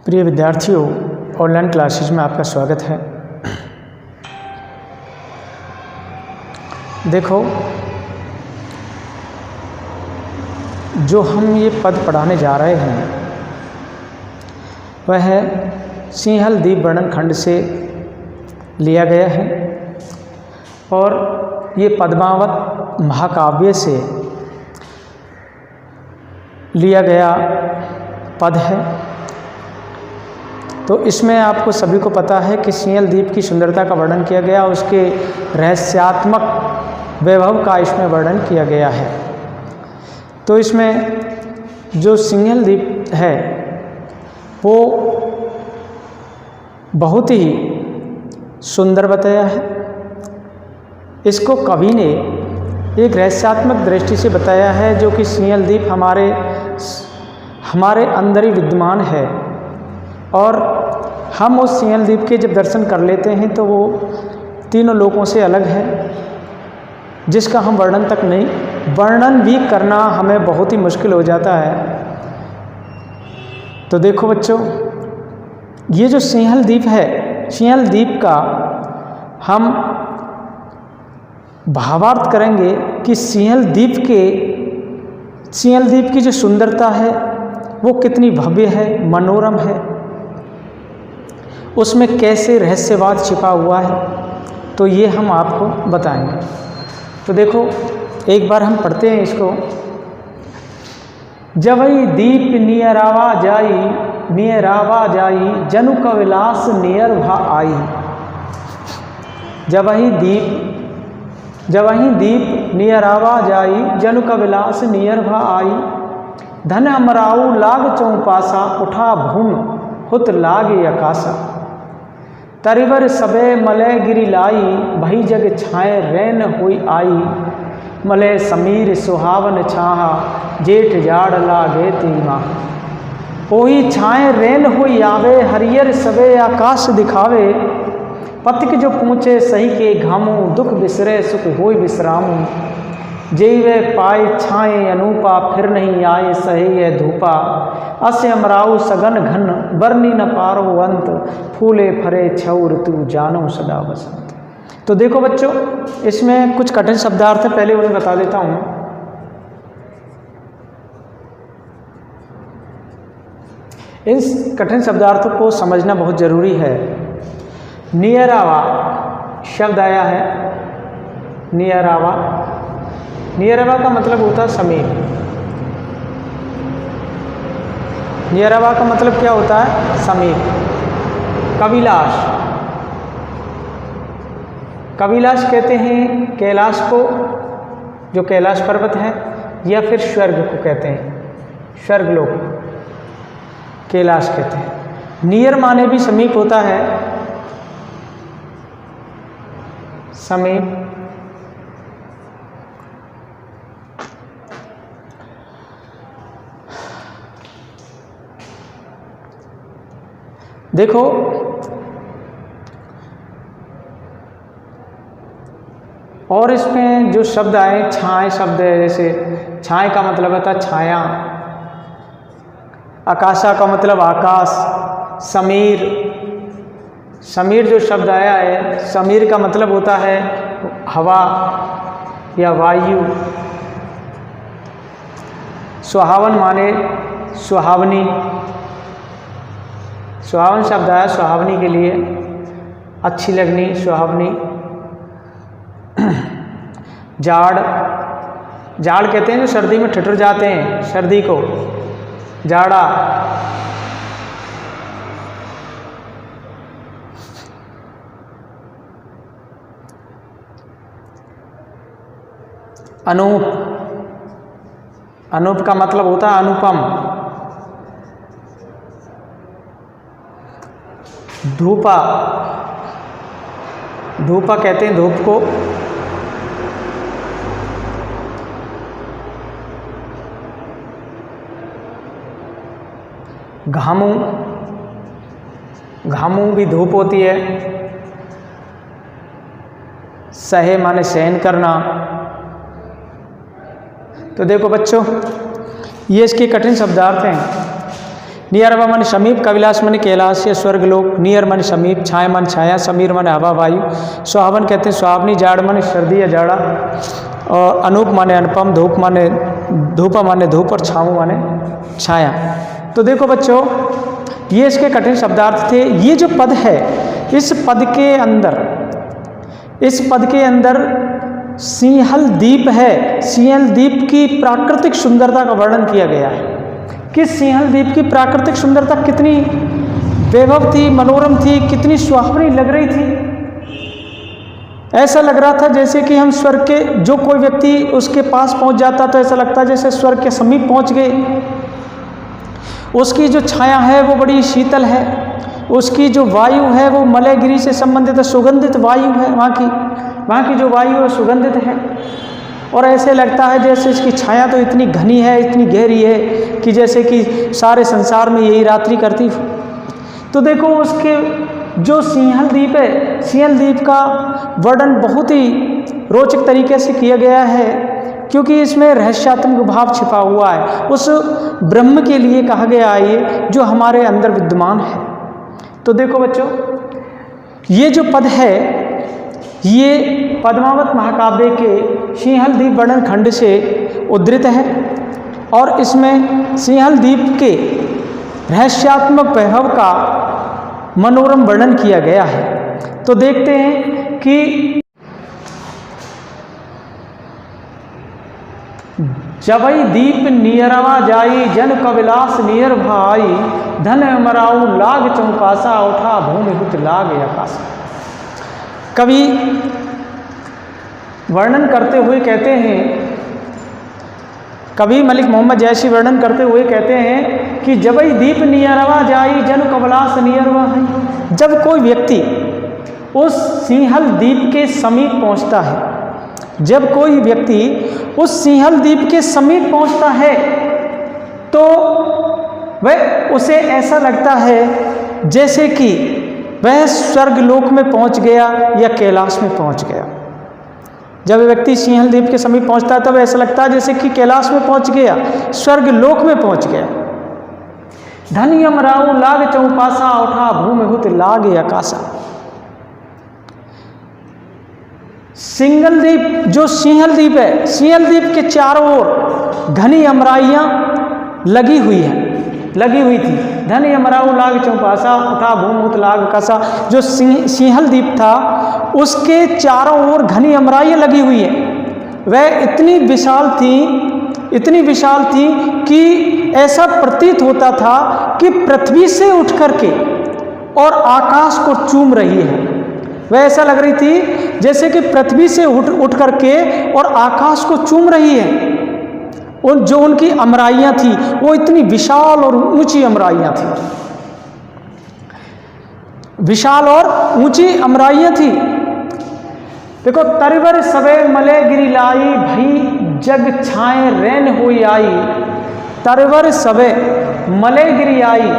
प्रिय विद्यार्थियों, online classes में आपका स्वागत है। देखो, जो हम ये पद पढ़ाने जा रहे हैं वह है सिंहल दीप वर्णन खंड से लिया गया है और ये पद्मावत महाकाव्य से लिया गया पद है। तो इसमें आपको सभी को पता है कि सिंहल द्वीप की सुंदरता का वर्णन किया गया, उसके रहस्यात्मक वैभव का इसमें वर्णन किया गया है। तो इसमें जो सिंहल द्वीप है वो बहुत ही सुंदर बताया है। इसको कवि ने एक रहस्यात्मक दृष्टि से बताया है, जो कि सिंहल द्वीप हमारे अंदर ही विद्यमान है और हम उस सिंहल द्वीप के जब दर्शन कर लेते हैं तो वो तीनों लोकों से अलग है, जिसका हम वर्णन भी करना हमें बहुत ही मुश्किल हो जाता है। तो देखो बच्चों, ये जो सिंहल द्वीप है, सिंहल द्वीप का हम भावार्थ करेंगे कि सिंहल द्वीप की जो सुंदरता है वो कितनी भव्य है, मनोरम है, उसमें कैसे रहस्यवाद छिपा हुआ है, तो ये हम आपको बताएंगे। तो देखो, एक बार हम पढ़ते हैं इसको। जवई दीप नियरावा जाई जनु कविलास नियर भा आई। जवही दीप नियरावा जाई जनु कविलास नियर भा आई। धन अमराऊ लाग चौपासा उठा भूम हुत लागे आकाशा। तरिवर सबे मलय गिरी लाई भई जग छाए रैन हुई आई। मलय समीर सुहावन छाहा जेठ जाड़ लागे तीमा। ओही छाए रैन हुई आवे हरियर सबे आकाश दिखावे। पथिक जो पूछे सही के घामू दुख बिसरे सुख होई विश्रामू। जेवे पाए छाए अनूपा फिर नहीं आए सहे यह धूपा। अस्य अमराऊ सघन घन बरनी न पारो अंत। फूले फरे छऊ ऋतु जानो सदा बसंत। तो देखो बच्चों, इसमें कुछ कठिन शब्दार्थ है, पहले उन्हें बता देता हूँ। इस कठिन शब्दार्थों को समझना बहुत जरूरी है। नियरावा शब्द आया है। नियरावा का मतलब होता है समीप। नियरावा का मतलब क्या होता है? समीप। कविलास कहते हैं कैलाश को, जो कैलाश पर्वत है, या फिर स्वर्ग को कहते हैं, स्वर्गलोक कैलाश कहते हैं। नियर माने भी समीप होता है, समीप। देखो, और इसमें जो शब्द आए, छाए शब्द है, जैसे छाए का मतलब होता है छाया। आकाशा का मतलब आकाश। समीर जो शब्द आया है, समीर का मतलब होता है हवा या वायु। सुहावन माने सुहावनी। सुहावन शब्द आया सुहावनी के लिए, अच्छी लगनी, सुहावनी। जाड़ कहते हैं जो सर्दी में ठिठुर जाते हैं, सर्दी को जाड़ा। अनूप का मतलब होता है अनुपम। धूपा कहते हैं धूप को। घामू भी धूप होती है। सहे माने सहन करना। तो देखो बच्चों, ये इसके कठिन शब्दार्थ हैं। नियरवा मन समीप, कविलास मन कैलाश या स्वर्गलोक, नियर मन समीप, छाया मन छाया, समीर मन हवा वायु, सुहावन कहते हैं सुहावनी, जाड़ मन सर्दी या जाड़ा, और अनूप माने अनुपम, धूप माने धूपा माने धूप, और छाँव माने छाया। तो देखो बच्चों, ये इसके कठिन शब्दार्थ थे। ये जो पद है, इस पद के अंदर सिंहल द्वीप है, सिंहल द्वीप की प्राकृतिक सुंदरता का वर्णन किया गया है कि सिंहल द्वीप की प्राकृतिक सुंदरता कितनी वैभव थी, मनोरम थी, कितनी सुहावनी लग रही थी। ऐसा लग रहा था जैसे कि हम स्वर्ग के, जो कोई व्यक्ति उसके पास पहुंच जाता तो ऐसा लगता जैसे स्वर्ग के समीप पहुंच गए। उसकी जो छाया है वो बड़ी शीतल है, उसकी जो वायु है वो मलयगिरी से संबंधित सुगंधित वायु है, वहाँ की जो वायु है सुगंधित है, और ऐसे लगता है जैसे इसकी छाया तो इतनी घनी है, इतनी गहरी है कि जैसे कि सारे संसार में यही रात्रि करती हो। तो देखो उसके जो सिंहल द्वीप है, सिंहल द्वीप का वर्णन बहुत ही रोचक तरीके से किया गया है, क्योंकि इसमें रहस्यात्मक भाव छिपा हुआ है। उस ब्रह्म के लिए कहा गया है ये, जो हमारे अंदर विद्यमान है। तो देखो बच्चों, ये जो पद है ये पद्मावत महाकाव्य के सिंहल द्वीप वर्णन खंड से उद्धृत है, और इसमें सिंहल द्वीप के रहस्यात्मक वैभव का मनोरम वर्णन किया गया है। तो देखते हैं कि जबई दीप नियरवा जाई, जन कविलास नियर भाई, धन अमराऊ लाग चौकासा, उठा भूमि हुत लाग आकाशा। कवि वर्णन करते हुए कहते हैं, कवि मलिक मोहम्मद जैसी वर्णन करते हुए कहते हैं कि जबई दीप नियरवा जाई, जन कविलास नियरवा है। जब कोई व्यक्ति उस सिंहल द्वीप के समीप पहुंचता है, जब कोई व्यक्ति उस सिंहल द्वीप के समीप पहुंचता है तो वह उसे ऐसा लगता है जैसे कि वह स्वर्गलोक में पहुंच गया या कैलाश में पहुंच गया। जब व्यक्ति सिंहल द्वीप के समीप पहुंचता है तब ऐसा लगता है जैसे कि कैलाश में पहुंच गया, स्वर्गलोक में पहुंच गया। धनी अमराऊ लाग चौपासा, उठा भूमि हुत लाग आकाशा। सिंगल द्वीप, जो सिंहल द्वीप है, सिंहल द्वीप के चारों ओर घनी अमराइयाँ लगी हुई थी। धनी अमराऊ लाग चौपासा, उठा भूमि हुत लाग आकाशा। जो सिंहल द्वीप था उसके चारों ओर घनी अमराइयाँ लगी हुई हैं। वह इतनी विशाल थी कि ऐसा प्रतीत होता था कि पृथ्वी से उठ करके और आकाश को चूम रही है। वह ऐसा लग रही थी जैसे कि पृथ्वी से उठ करके और आकाश को चूम रही है। उन जो उनकी अमराइयाँ थी वो इतनी विशाल और ऊंची अमराइयाँ थी, विशाल और ऊंची अमराइयाँ थी। देखो, तरिवर सबे मले गिरी लाई, भई जग छाए रैन होई आई। तरिवर सबे मले गिरी आई,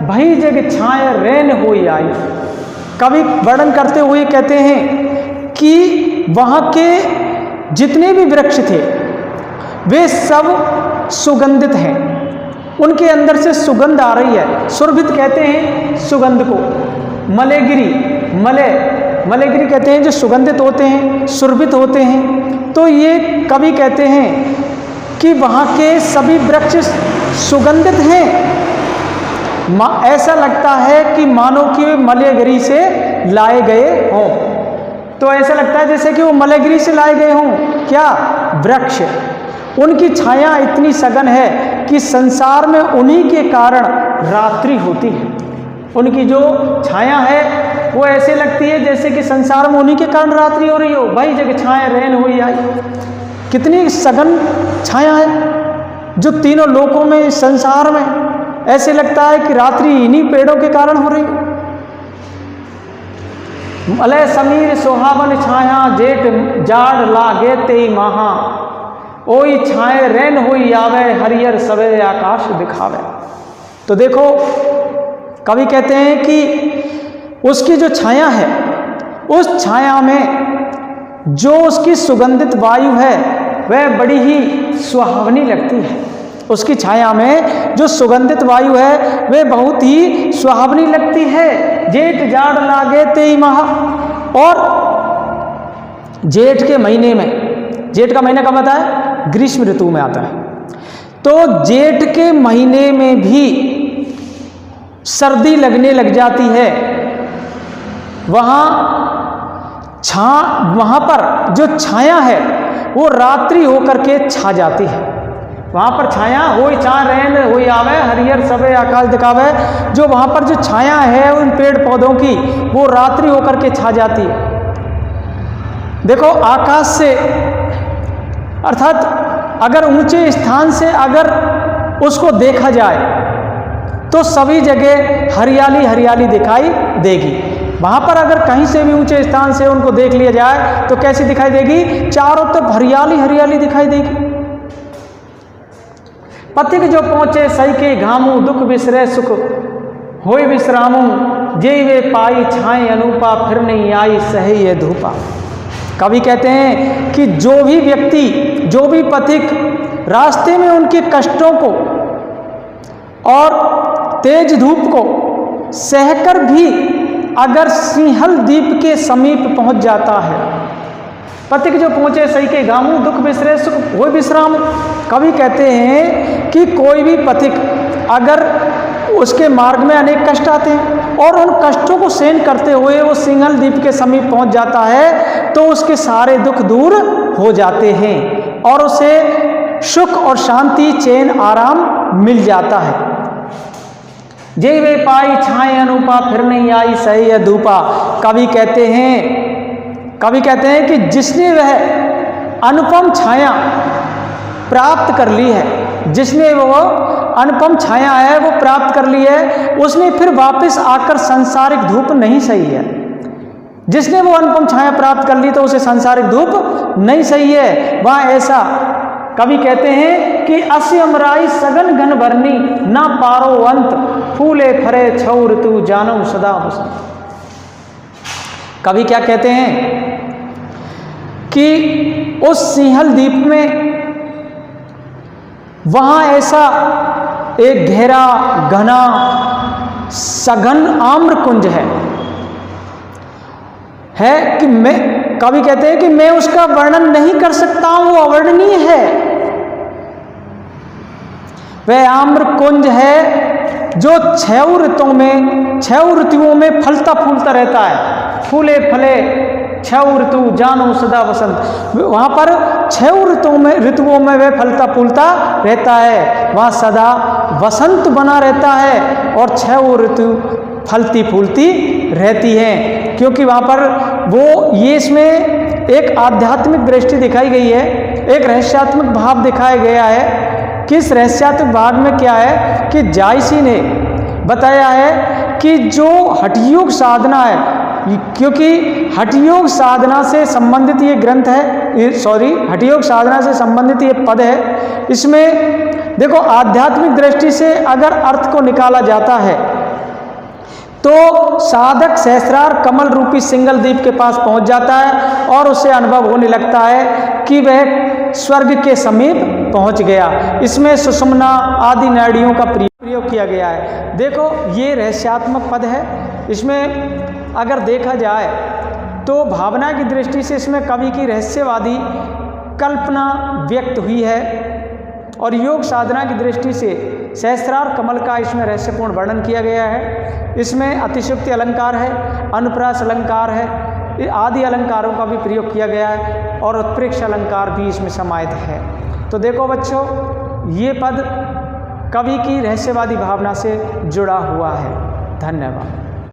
भई जग छाए रैन होई आई। कवि वर्णन करते हुए कहते हैं कि वहाँ के जितने भी वृक्ष थे वे सब सुगंधित हैं, उनके अंदर से सुगंध आ रही है। सुरभित कहते हैं सुगंध को। मलेगिरी कहते हैं जो सुगंधित होते हैं, सुरभित होते हैं। तो ये कवि कहते हैं कि वहाँ के सभी वृक्ष सुगंधित हैं। ऐसा लगता है कि मानो कि वे मलयगिरी से लाए गए हों। तो ऐसा लगता है जैसे कि वो मलयगिरी से लाए गए हों। क्या? वृक्ष। उनकी छाया इतनी सघन है कि संसार में उन्हीं के कारण रात्रि होती है। उनकी जो छाया है वो ऐसे लगती है जैसे कि संसार में उन्हीं के कारण रात्रि हो रही हो। भाई जग छाया रैन हुई आई। कितनी सघन छाया है जो तीनों लोकों में, संसार में ऐसे लगता है कि रात्रि इन्हीं पेड़ों के कारण हो रही हो। मलय समीर सोहावन छाया, जेठ जाड़ लागे तेई महा। ओई छाए रैन होई आवे, हरियर सवे आकाश दिखावे। तो देखो, कवि कहते हैं कि उसकी जो छाया है, उस छाया में जो उसकी सुगंधित वायु है वह बड़ी ही सुहावनी लगती है। उसकी छाया में जो सुगंधित वायु है वे बहुत ही सुहावनी लगती है। जेठ जाड़ लागे तेई माह, और जेठ के महीने में, जेठ का महीना कब आता है? ग्रीष्म ऋतु में आता है। तो जेठ के महीने में भी सर्दी लगने लग जाती है। वहाँ पर जो छाया है वो रात्रि होकर के छा जाती है। वहाँ पर छाया होई चार रैन होई आवे हरियर सबे आकाश दिखावे, जो वहाँ पर जो छाया है उन पेड़ पौधों की वो रात्रि होकर के छा जाती है। देखो आकाश से, अर्थात अगर ऊंचे स्थान से अगर उसको देखा जाए तो सभी जगह हरियाली हरियाली दिखाई देगी। वहाँ पर अगर कहीं से भी ऊंचे स्थान से उनको देख लिया जाए तो कैसी दिखाई देगी? चारों तरफ हरियाली हरियाली दिखाई देगी। पथिक जो पहुँचे सही के घामू, दुख बिसरे सुख होय विश्रामू, जे वे पाई छाए अनूपा, फिर नहीं आई सहे ये धूपा। कवि कहते हैं कि जो भी व्यक्ति, जो भी पथिक रास्ते में उनके कष्टों को और तेज धूप को सहकर भी अगर सिंहल द्वीप के समीप पहुंच जाता है, पथिक जो पहुंचे सही के घामू, दुख बिसरे सुख होय विश्राम। कवि कहते हैं कि कोई भी पथिक अगर उसके मार्ग में अनेक कष्ट आते हैं और उन कष्टों को सहन करते हुए वो सिंहल द्वीप के समीप पहुंच जाता है तो उसके सारे दुख दूर हो जाते हैं और उसे सुख और शांति, चैन, आराम मिल जाता है। जे वे पाई छाए अनूपा, फिर नहीं आई सही है धूपा। कवि कहते हैं कि जिसने वह अनुपम छाया प्राप्त कर ली है, जिसने वो अनुपम छाया है वो प्राप्त कर ली है, उसने फिर वापस आकर सांसारिक धूप नहीं सही है। जिसने वो अनुपम छाया प्राप्त कर ली तो उसे सांसारिक धूप नहीं सही है। वहाँ ऐसा कवि कहते हैं कि अस्य अमराई सगन घन भरनी, ना पारो अंत, फूले फरे छऊ ऋतु, जानो सदा बसंत। कवि क्या कहते हैं कि उस सिंहल द्वीप में वहाँ ऐसा एक गहरा घना सघन आम्र कुंज है कि कवि कहते हैं कि मैं उसका वर्णन नहीं कर सकता हूं, वो अवर्णनीय है। वह आम्र कुंज है जो 6 ऋतुओं में फलता फूलता रहता है। फूले फले 6 ऋतु, जानो सदा वसंत। वहाँ पर 6 ऋतुओं में वह फलता फूलता रहता है, वहाँ सदा वसंत बना रहता है और 6 ऋतु फलती फूलती रहती हैं। क्योंकि वहाँ पर वो ये इसमें एक आध्यात्मिक दृष्टि दिखाई गई है, एक रहस्यात्मक भाव दिखाया गया है। किस रहस्यात्मक भाग में क्या है कि जायसी ने बताया है कि जो हठयोग साधना है, क्योंकि हठयोग साधना से संबंधित ये ग्रंथ है, हठयोग साधना से संबंधित ये पद है। इसमें देखो आध्यात्मिक दृष्टि से अगर अर्थ को निकाला जाता है तो साधक सहस्रार कमल रूपी सिंगल द्वीप के पास पहुंच जाता है और उसे अनुभव होने लगता है कि वह स्वर्ग के समीप पहुंच गया। इसमें सुषुम्ना आदि नाड़ियों का प्रयोग किया गया है। देखो ये रहस्यात्मक पद है। इसमें अगर देखा जाए तो भावना की दृष्टि से इसमें कवि की रहस्यवादी कल्पना व्यक्त हुई है और योग साधना की दृष्टि से सहस्रार कमल का इसमें रहस्यपूर्ण वर्णन किया गया है। इसमें अतिशयोक्ति अलंकार है, अनुप्रास अलंकार है, आदि अलंकारों का भी प्रयोग किया गया है और उत्प्रेक्ष अलंकार भी इसमें समाहित है। तो देखो बच्चों, ये पद कवि की रहस्यवादी भावना से जुड़ा हुआ है। धन्यवाद।